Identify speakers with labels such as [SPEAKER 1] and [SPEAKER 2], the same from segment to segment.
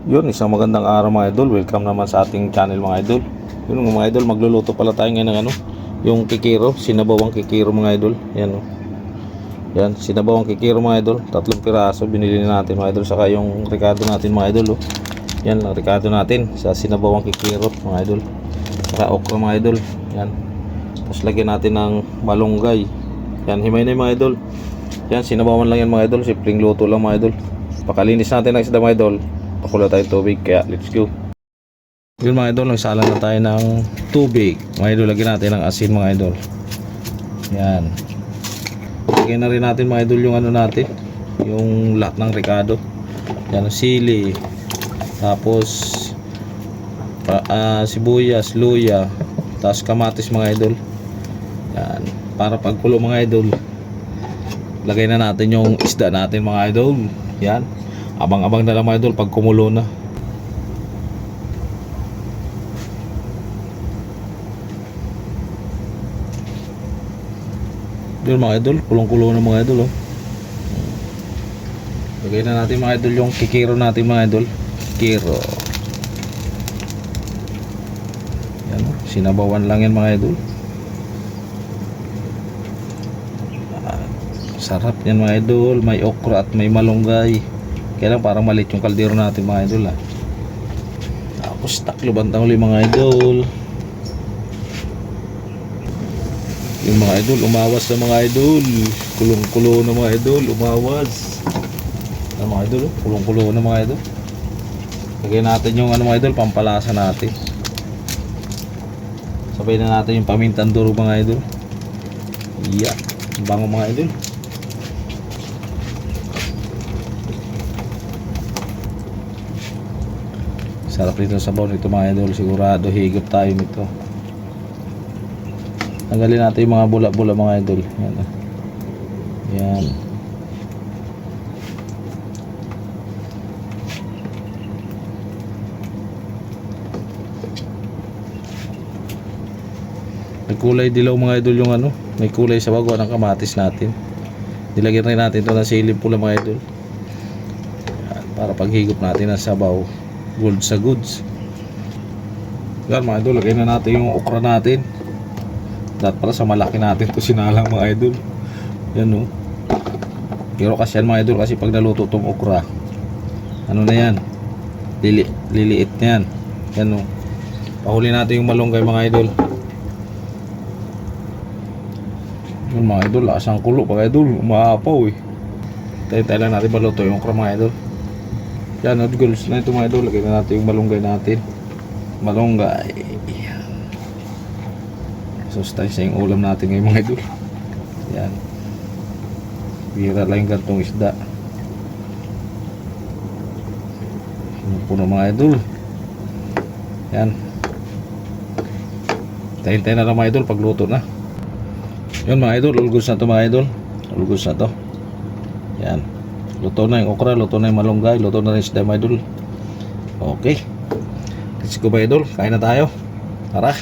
[SPEAKER 1] Yun, isang magandang araw mga idol. Welcome naman sa ating channel mga idol. Yun mga idol, magluluto pala tayo ngayon ng yung kikiro, sinabawang kikiro mga idol. Yan o. Yan, sinabawang kikiro mga idol. 3 piraso binili natin mga idol. Saka yung ricado natin mga idol o. Yan, ang ricado natin sa sinabawang kikiro mga idol. Saka okra mga idol. Yan. Tapos lagyan natin ng malunggay. Yan, himay na yung mga idol. Yan, sinabawan lang yan mga idol. Simpleng luto lang mga idol. Pakalinis natin ng isda mga idol. Pakulo tayo tubig, kaya let's go. Yun mga idol, nagsala na tayo ng tubig mga idol. Lagyan natin ng asin mga idol. Yan. Lagyan na rin natin mga idol yung natin, yung lahat ng ricado. Yan, sili. Tapos sibuyas, luya. Tapos kamatis mga idol. Yan. Para pagkulo mga idol, lagay na natin yung isda natin mga idol. Yan. Abang-abang na lang mga idol pag kumulo na. Yun mga idol, kulong-kulo na mga idol oh. Lagay na natin mga idol yung kikiro natin mga idol. Kikiro. Yan oh, sinabawan lang yan mga idol. Sarap yan mga idol, may okra at may malunggay. Kaya lang parang maliit yung kaldero natin mga idol ah. Tapos taklo bantang uli mga idol. Yung mga idol, umawas na mga idol. Kulong-kulo na mga idol, umawas. Mga idol, kulong-kulo na mga idol. Lagyan natin yung mga idol, pampalasa natin. Sabay na natin yung pamintang duro mga idol. Yeah, bango mga idol. Sarap nito sabaw nito mga idol. Sigurado higop tayo nito. Tanggalin natin yung mga bula-bula mga idol. Yan. Yan. May kulay dilaw mga idol yung may kulay sa bago ng kamatis natin. Nilagyan rin natin ito ng siling pula mga idol. Yan. Para paghigop natin ng sabaw, gold sa goods. Yan mga idol, lagay na natin yung okra natin. Dapat para sa malaki natin to sinalang mga idol. Yan o. Pero kasi yan mga idol, kasi pag naluto itong okra, ano na yan, liliit na yan. Yan o. Pahuli natin yung malunggay mga idol. Yan mga idol, asang kulo mga idol, umaapaw eh. Tayo lang natin maluto yung okra mga idol. Yan, not goals na ito mga idol. Lagyan na natin yung malunggay natin. Malunggay. Sustansya yung ulam natin ngayon mga idol. Yan. Bira lang yung gantong isda. Puno mga idol. Yan. Tayin-tayin na lang mga idol pagluto na. Yun mga idol, ulgos na to mga idol. Ulgos na to. Yan. Luto na yung okra, luto na yung malunggay, luto na rin isda mga idol. Okay. Let's go mga idol, kain na tayo. Tara.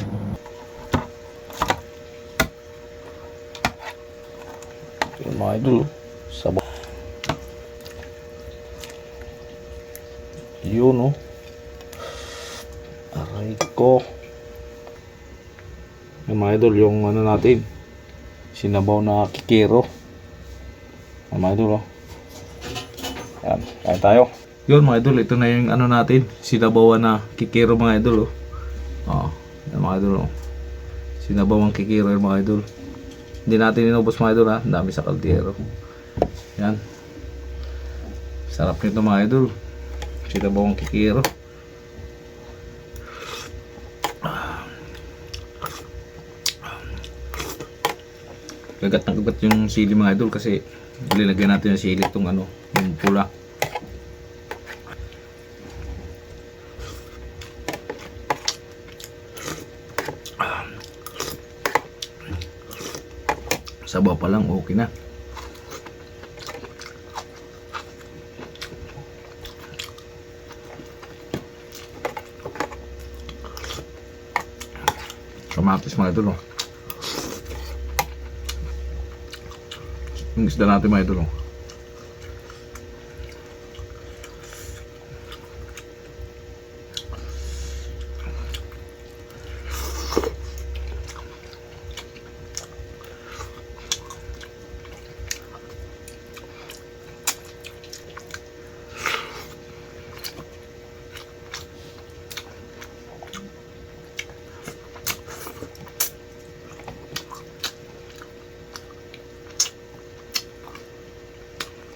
[SPEAKER 1] Yun mga idol, sabaw. Yun oh. Aray ko. Yung mga idol, yung natin, sinabaw na kikiro. Yung mga idol oh. Yan, kain tayo. Yun mga idol, ito na yung natin, sinabawan na kikiro mga idol oh. Oh, yan mga idol oh. Sinabawang kikiro yung mga idol. Hindi natin inubos mga idol ha, ang dami sa kaldero. Yan. Sarap nito mga idol. Sinabawang kikiro. Kagat na kagat yung sili mga idol kasi nilagyan natin yung sili itong yung pula. Sabaw pa lang okay na. Kamatis mga idol oh. Yung isda natin mga idol oh.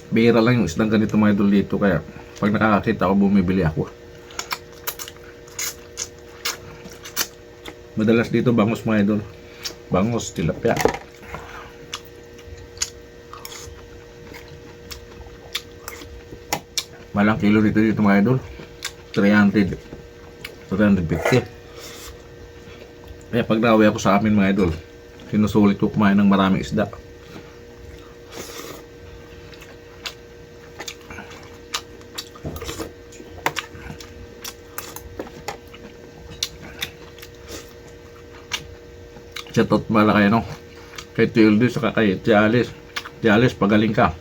[SPEAKER 1] Bihira lang yung isdang ganito mga idol dito, kaya pag nakakakita ako bumibili ako. Madalas dito bangus mga idol. Bangus, tilapia. Malang kilo dito mga idol. 300, 350. Kaya pag nauwi ako sa amin mga idol, sinusulit ko kumain ng maraming isda. Shoutout pala kayo, no? Kay TLD saka kay Tialis. Tialis, pagaling ka.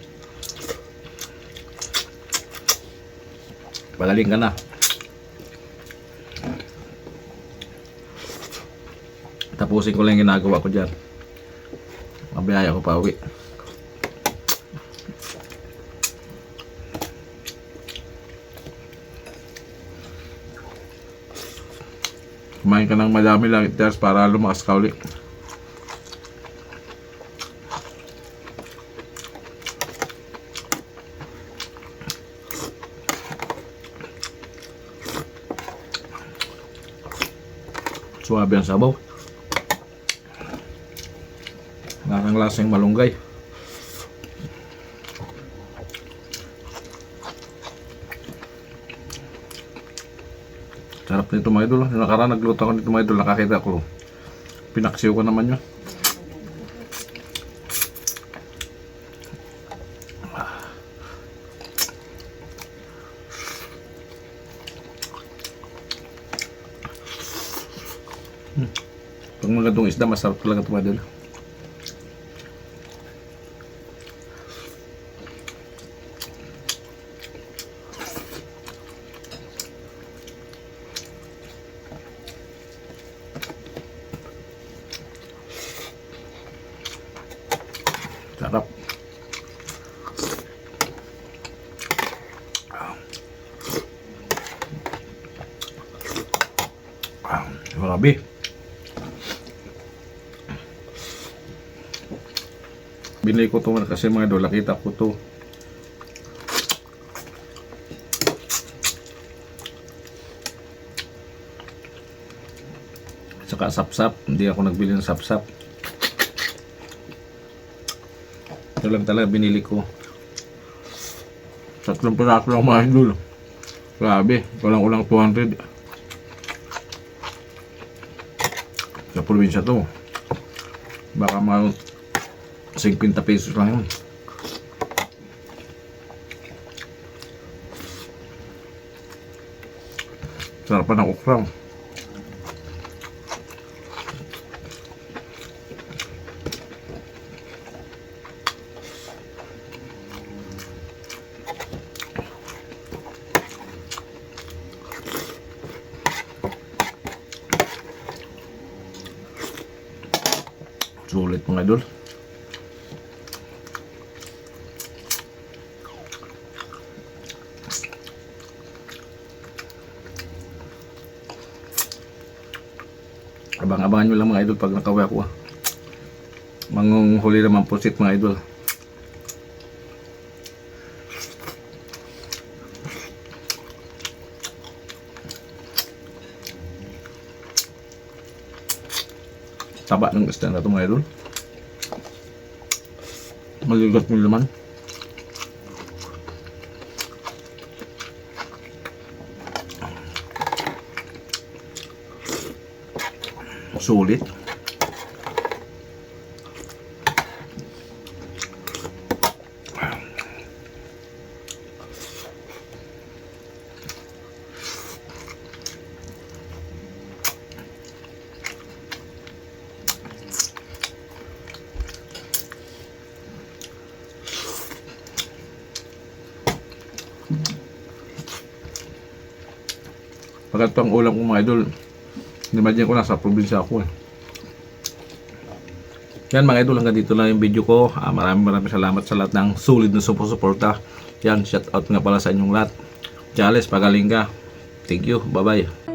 [SPEAKER 1] Pagaling ka na. Tapusin ko lang yung ginagawa ko dyan. Mabiyaya ko pa uwi. Kumain ka ng madami lang iteras para lumakas ka ulit. Suwabe ang sabaw. Nakang lasang malunggay. Sarap nito mga idol. Nakaraan nagluto ko nito mga idol. Nakakita ko. Pinaksiw ko naman yun. Pag mga gantong isda, masarap talaga ito mga idol. Sarap. Grabe. Binili ko ito kasi mga idol, nakita ko ito. Saka sapsap, hindi ako nagbili ng sapsap. Ito lang talaga binili ko. 3 piraso lang mga idol. Grabe, kulang-kulang 200. Sa probinsya to. Baka mga 50 pesos lang yun. Sarap pa ng okra. Sulit mga idol. Abang-abangan nyo lang mga idol pag nakawi ako. Mangunghuli naman pusit mga idol. Taba ng isda na ito mga idol. Maligat mo naman. Sulit. Pagkat pang ulam ko mga idol, imagine ko nasa probinsya ako eh. Yan mga idol, hanggang dito lang yung video ko. Maraming salamat sa lahat ng solid na suporta. Yan, shout out nga pala sa inyong lahat. Chales, pagaling ka. Thank you, bye bye.